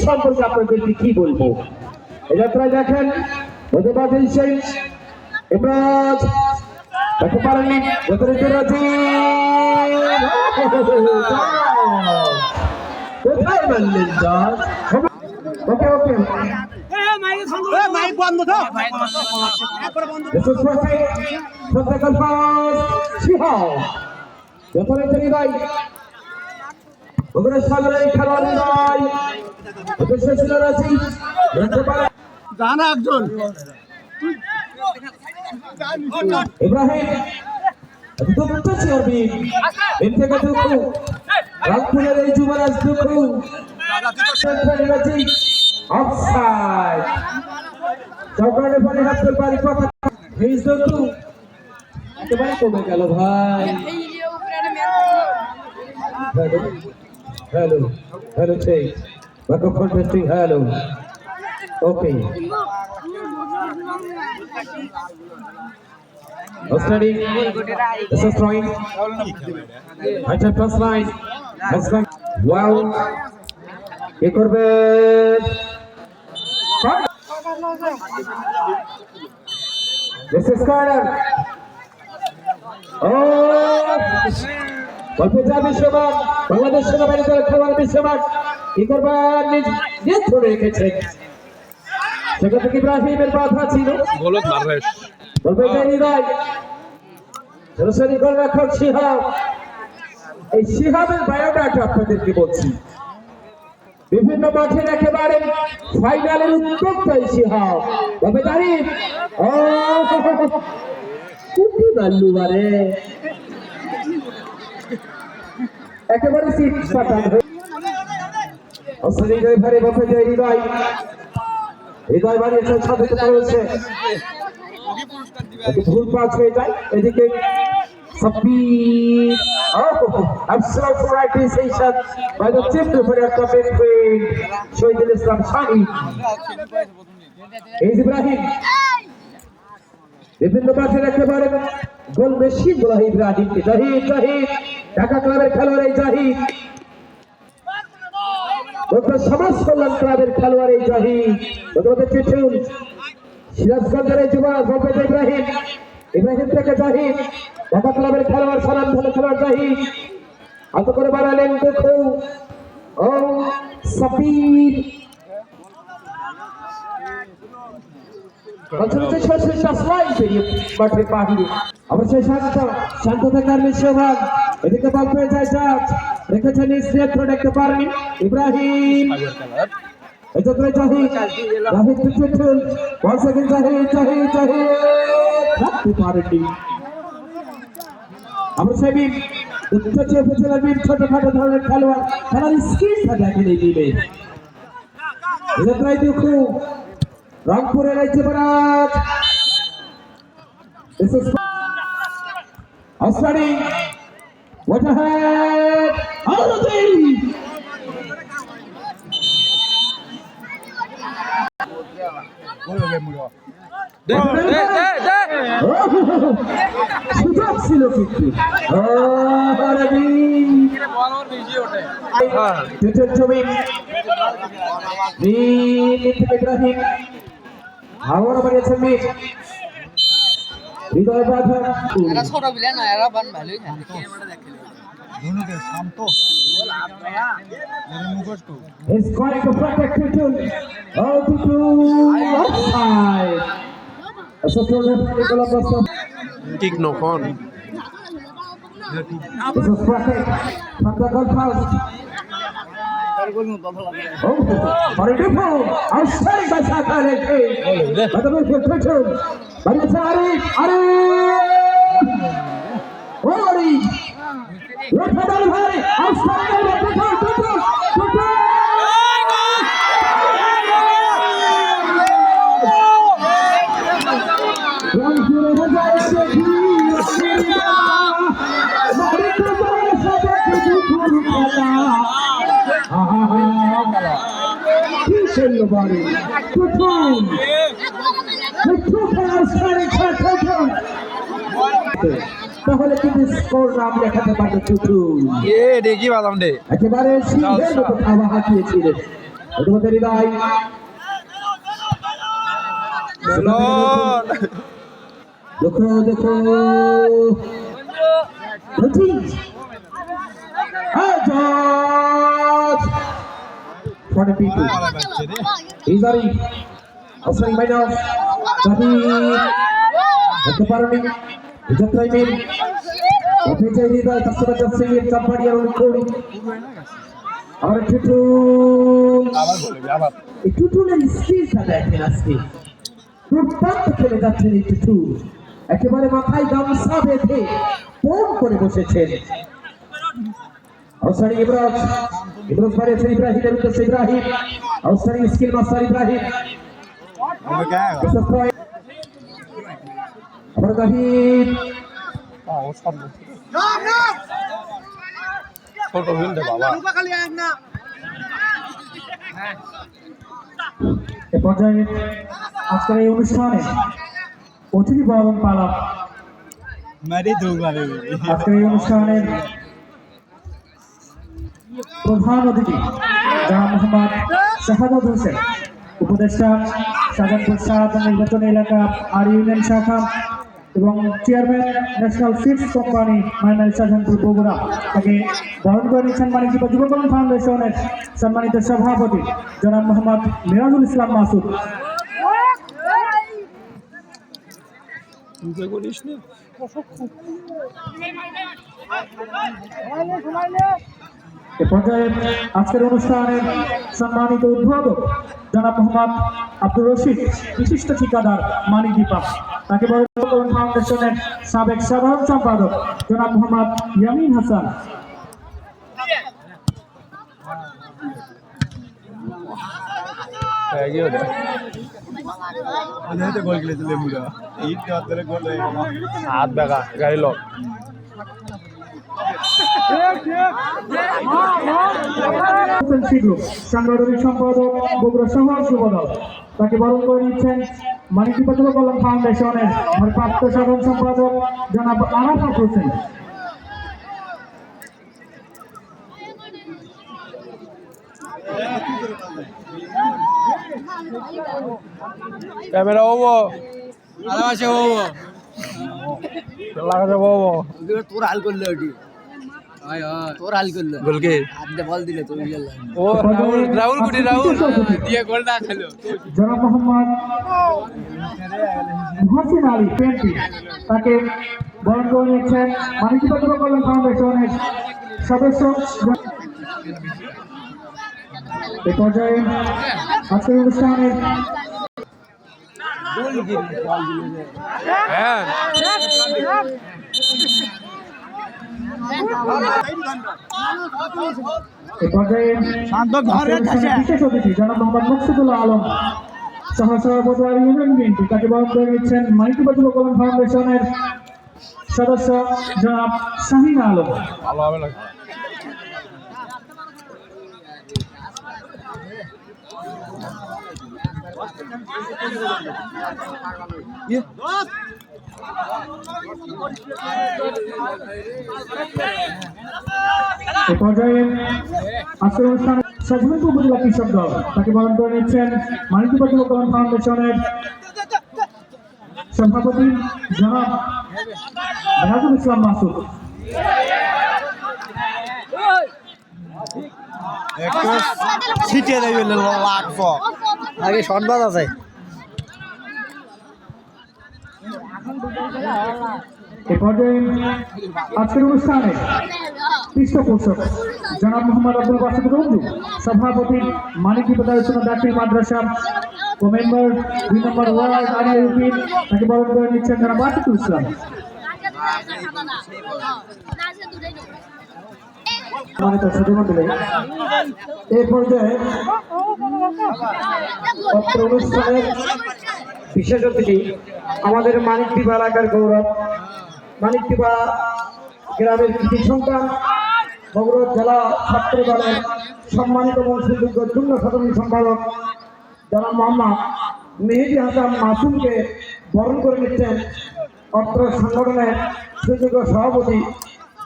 সম্পর্কে আপনাদেরকে কি বলবো। এই যাত্রায় দেখেন মধ্যবাদী সেই ইমরাজ দেখতে পারেননি যথারীতি রাজি কোথায় মানলেন জাজ। ওকে ওকে মাইক বন্ধ তো This is Rafi from the Galfaz Shihal. যথারীতি ভাই ওগুলো সামনে খেলোয়াড় নয় অবশ্যই ছিল রাজি দেখতে পারেন জানা একজন ইব্রাহিম দুটো চর্বি এর থেকে দুটো রাজপুরের এই যুবরাজ দুটো রাজি অফসাইড চৌকানের পানি হাতে পারি কথা হেইজ দুটো একেবারে কমে গেল ভাই। Hello, hello, Chase. Welcome for testing. Hello. Okay. Outstanding. This is throwing. Acha plus line. Let's go. Wow. Ki korbe. This is Carter. Oh. গল্পে যা বিশ্ববাদ বাংলাদেশ সেনাবাহিনী দলের খেলোয়াড় বিশ্ববাদ কি করবার নিজ ধরে রেখেছে সেখান থেকে ইব্রাহিমের বাধা ছিল গল্পে যায়নি রায় সরাসরি গোলরক্ষক শিহাব। এই শিহাবের বায়োডাটা আপনাদেরকে বলছি বিভিন্ন মাঠের একেবারে ফাইনালের উদ্যোক্তা এই শিহাব গল্পে দাঁড়িয়ে ও কুটি বাল্লু বারে একেবারে সিট পাঠান অস্ট্রেলিয়া ড্রাইভারে বসে যায় হৃদয় বাড়িয়েছে সাথে রয়েছে ভুল পাস হয়ে যায় এদিকে Sabbir absolute prioritization by the chief referee of the midfield Shahidul Islam শাহী ইব্রাহিম বিভিন্ন মাঠের একেবারে গোল মেশিন বলা হয় ইব্রাহিমকে জাহিদ ঢাকা ক্লাবের খেলোয়াড় এই জাহিদ সমাজ কল্যাণ ক্লাবের খেলোয়াড় এই জাহিদ চিঠুন সিরাজগঞ্জের এই যুবরাজ ইব্রাহিম থেকে জাহিদ ঢাকা ক্লাবের খেলোয়াড় সালাম ভালো খেলোয়াড় জাহিদ হাত করে বাড়ালেন দেখো ও সাবির মাঠের বাহিরে অবশ্যই শান্ত থাকার বিশ্বভাগ এদিকে বল পেয়ে যায় জাজ রেখেছেন দেখতে পারেনি ইব্রাহিম রাখতে পারেননি অবশ্যই ছোটখাটো ধরনের খেলোয়াড় খেলার স্কিলটা দেখেন এই দিলে দেখো রংপুরের এই যুবরাজ outstanding what ahead out of the সুযোগ ছিল কিন্তু ছবি ইব্রাহিম হাওয়ার বাড়িয়েছেন মিট হৃদয় বাধা এরা ছোট বিলে না এরা বান ভালোই থাকে ধনুকে শান্ত এর মুখষ্ট is going to protect Tutul oh Tutul offside so ঠিক নখন this is protect from the goal post oh beautiful outstanding by Sakare but the Tutul but it's Arif Referee Hari outstanding Tutul তাহলে কিন্তু score নাম দেখাতে পারবে টুটু দেখি বাদাম দে একেবারে সিংহের মতো খাওয়া হাঁকিয়েছিলেন মধুমতি হৃদয় দেখো দেখো বলছি for the people. Izari, Osman Maynard, Zahi, Ataparani, Jatraimin, Opijay Hida, Tasura Jasir, Kampani, and Kodi. Our Tutul and skills are that in a skill. Good part of the Dutton to একেবারে মাথায় গামছা বেঁধে phone করে বসেছেন আউটসাইডিং ইব্রাজ বাড়িয়েছেন ইব্রাহিমের উদ্দেশ্যে Ibrahim আউটসাইডিং skill master Ibrahim আবার দাহিদ ছোট হিন্দে বাবা এ পর্যায়ে আজকের এই অনুষ্ঠানে অতিথি বরণ পালা আজকের এই অনুষ্ঠানের প্রধান অতিথি জনাব মোহাম্মদ শাহাদাত হোসেন উপদেষ্টা শাহজাহানপুর সাত নির্বাচন এলাকা আর ইউনিয়ন শাখা এবং চেয়ারম্যান ন্যাশনাল সিডস কোম্পানি মাইনাল শাহজাহানপুর বগুড়া তাকে বরণ করে নিচ্ছেন মানিকদ্বীপ যুবকল্যাণ ফাউন্ডেশনের সম্মানিত সভাপতি জনাব মোহাম্মদ মিরাজুল ইসলাম মাসুদ এ পর্যায়ে আজকের অনুষ্ঠানের সম্মানিত উদ্বোধক জনাব মোহাম্মদ আব্দুর রশিদ বিশিষ্ট ঠিকাদার মানিকদ্বীপা তাকে বরণ ফাউন্ডেশনের সাবেক সাধারণ সম্পাদক জনাব মোহাম্মদ ইয়ামিন হাসান হাত দেখা গাড়ি লোক সাংগঠনিক সম্পাদক বগুড়া শহর যুবদল তাকে বরণ করে নিচ্ছেন মানিকদ্বীপ যুবকল্যাণ ফাউন্ডেশনের ভারপ্রাপ্ত সাধারণ সম্পাদক জনাব আরাফাত হোসেন ক্যামেরা হবো ভালোবাসে বাবু লাগাতে বাবু তোর হাল করলে ওটি তোর হাল করলে বলকে হাত দিয়ে বল দিলে তুমি ও রাহুল গুটি রাহুল দিয়ে গোলটা খেলো জনাব মোহাম্মদ মহসিন আলী পেন্টি তাকে বরণ করে নিচ্ছেন মানিকদ্বীপ যুবকল্যাণ ফাউন্ডেশনের সদস্য এ পর্যায়ে আজকের অনুষ্ঠানে এ পর্যায়ে বিশেষ অতিথি জনাব মোহাম্মদ মকসুদুল্লাহ আলম সহসভাপতি ইউনিয়ন বিএনপি তাকে বরণ করে নিচ্ছেন মানিকদ্বীপ যুবকল্যাণ ফাউন্ডেশনের সদস্য জনাব শাহিন আলম ভালো হবে না এ পর্যায়ে আজকের অনুষ্ঠানে শাহজাহানপুর উপজেলা কৃষক দল তাকে বরণ করে নিচ্ছেন মানিকদ্বীপ যুবকল্যাণ ফাউন্ডেশনের সভাপতি জনাব মিরাজুল ইসলাম মাসুদ ছিটিয়ে দেবে লাগবো আগে সংবাদ আছে এ পর্যায়ে আজকের অনুষ্ঠানে পৃষ্ঠপোষক জনাব মোহাম্মদ আব্দুল বাসিদ রঞ্জু সভাপতি মানিকদ্বীপ দাখিল মাদ্রাসা ও মেম্বার 2 নম্বর ওয়ার্ড আরিয়া ইউপি তাকে বরণ করে নিচ্ছেন জনাব আতিকুল ইসলাম এই পর্যায়ে অনুষ্ঠানের বিশেষ অতিথি আমাদের মানিকদ্বীপ এলাকার গৌরব মানিকদ্বীপ গ্রামের কৃতি সন্তান বগুড়া জেলা ছাত্র দলের সম্মানিত বংশযোগ্য যুগ্ম সাধারণ সম্পাদক জনাব মোহাম্মদ মেহেদি হাসান মাসুমকে বরণ করে নিচ্ছেন অত্র সংগঠনের সুযোগ্য সভাপতি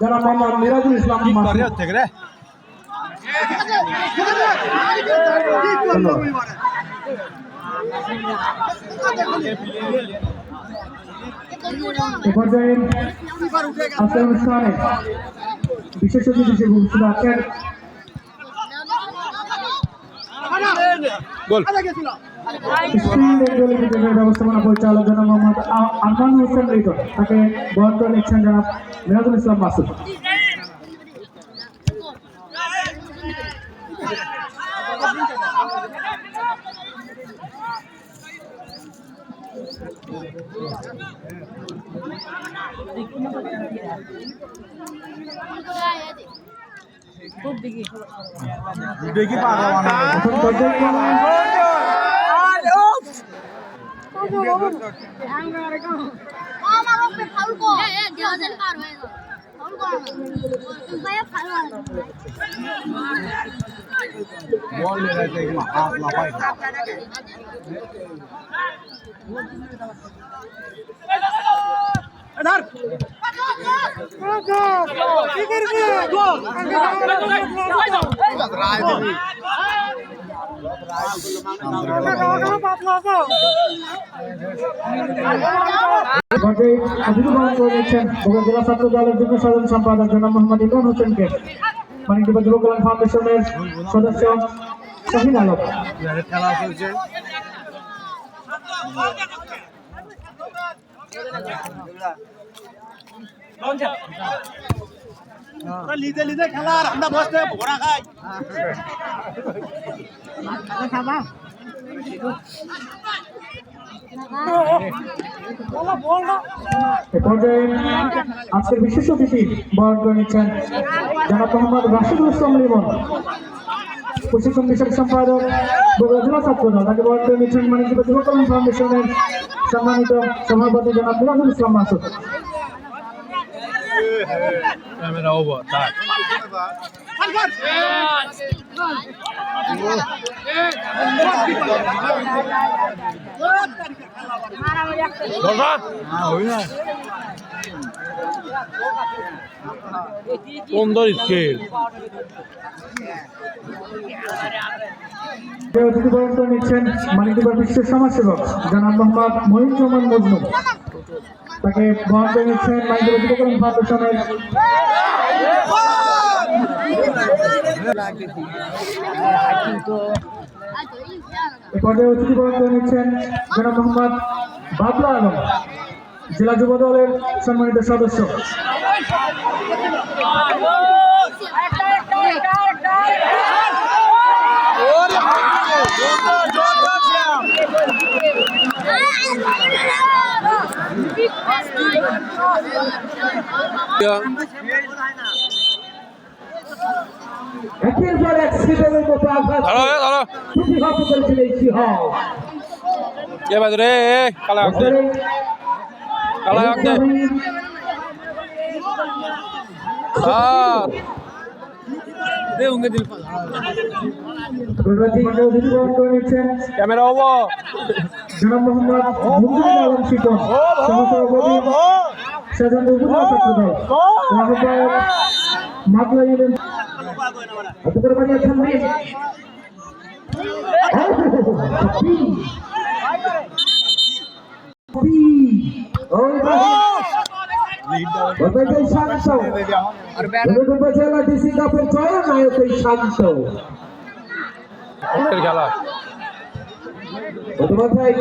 জনাব মোহাম্মদ মিরাজুল ইসলাম মাসুম এ পর্যায়ে আজকের অনুষ্ঠানে বিশেষ অতিথি হিসেবে উপস্থিত আছেন ব্যবস্থাপনা পরিচালক জনাব মোহাম্মদ আরমান হোসেন লিটন, তাকে বরণ করে নিচ্ছেন জনাব মিরাজুল ইসলাম মাসুদ। জেলা ছাত্র দলের যুগ্ম সাধারণ সম্পাদক জনাব মোহাম্মদ ইমরান হোসেনকে, মানিকদ্বীপ যুব কল্যাণ ফাউন্ডেশনের সদস্য শাহিন আলম। খেলা চলছে। লিজে লিজে খেলা আর আমরা বসতে ভোরা খাই। এ পর্যায়ে আজকের বিশেষ অতিথি বরণ করে নিচ্ছেন জনাব মোহাম্মদ রাশিদুল ইসলাম লিমন, প্রশিক্ষণ বিষয়ক সম্পাদক বগুড়া জেলা ছাত্র দল, তাকে বরণ করে নিচ্ছেন মানিকদ্বীপ যুব কল্যাণ ফাউন্ডেশনের সম্মানিত সভাপতি জনাব মিরাজুল ইসলাম মাসুদ। ক্যামেরা ওভার তার সুন্দর স্কেল অতিথি বরণ করে নিচ্ছেন মানিকদ্বীপ বিশ্বের সমাজসেবক জনাব মোহাম্মদ মহিউজ্জামান মজনু, তাকে বরণ করে নিচ্ছেন মানিকদ্বীপ যুব কল্যাণ ফাউন্ডেশনের এ পর্যায়ে অতিথি বরণ করে নিচ্ছেন জনাব মোহাম্মদ বাবলা আলম, জেলা যুব দলের সম্মানিত সদস্য। একের পর এক সিটের মতো আঘাত প্রতিহত করেছিল এই সিংহ। রে কালা কালা ক্যামেরা হবো জনাব মোহাম্মদ মুজিবুল আলম শিপন, সহসভাপতি সাধারণ উপজেলা ছাত্র দল, আহ্বায়ক মাতলা ইউনিয়ন অপকর বাড়িয়া থামবে জেলা ডিসি কাপের জয় নায়ক এই শান্ত খেলা ভাই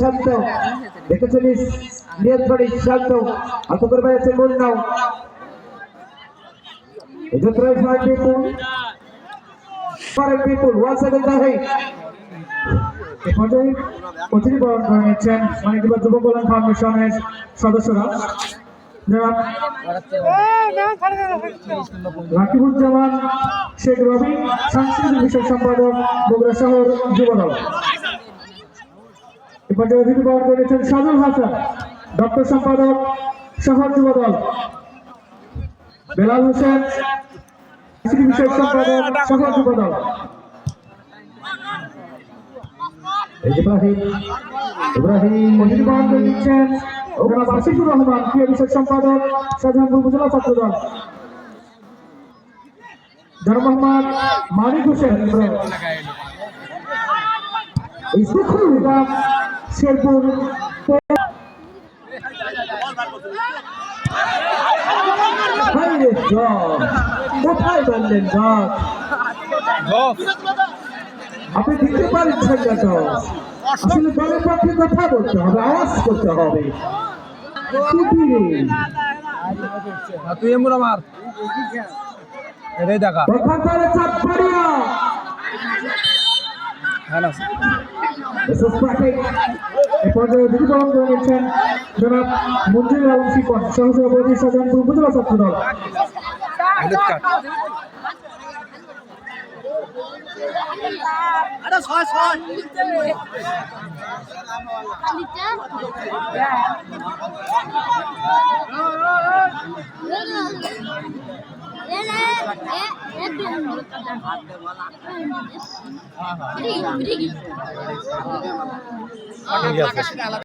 শান্ত দেখে চলিস নিয়ত বাড়ি শান্ত অপকর বাড়ি আছে মন নাও অতিথি বরণ করে নিচ্ছেন মানিকদ্বীপ যুব কল্যাণ ফাউন্ডেশনের সদস্যরা জনাব রাকিবুজ্জামান শেখ রবি, সাংস্কৃতিক বিষয়ক সম্পাদক বগুড়া শহর যুব দল। এ পর্যায়ে অতিথি বরণ করে নিচ্ছেন সাজুল হাসান, দপ্তর সম্পাদক শহর যুব দল। বেলাল হোসেন, সাংস্কৃতিক বিষয়ক সম্পাদক শহর যুব দল। ইব্রাহিম অতিথি বরণ করে নিচ্ছেন জনাব আশিকুর রহমান ক্রিয়া বিষয়ক সম্পাদক শাহজাহানপুর উপজেলা ছাত্রদল, জনাব মোহাম্মদ মানিক হোসেন ইসমাইল হুদাম শেরপুর, কোথায় বানলেন গাছ? আপনি দিতে পারছেন না তো। আসলে দলের পক্ষে কথা বলতে হবে, আওয়াজ করতে হবে। তুই এমন আমার এটাই দেখা কথা করে চাপ পড়িয়া এ পর্যায়ে অতিথি পালন করে নিচ্ছেন জনাব মঞ্জুর আলম শিপন, সহসভাপতি শাহজাহানপুর উপজেলা ছাত্রদল। ঠিক আছে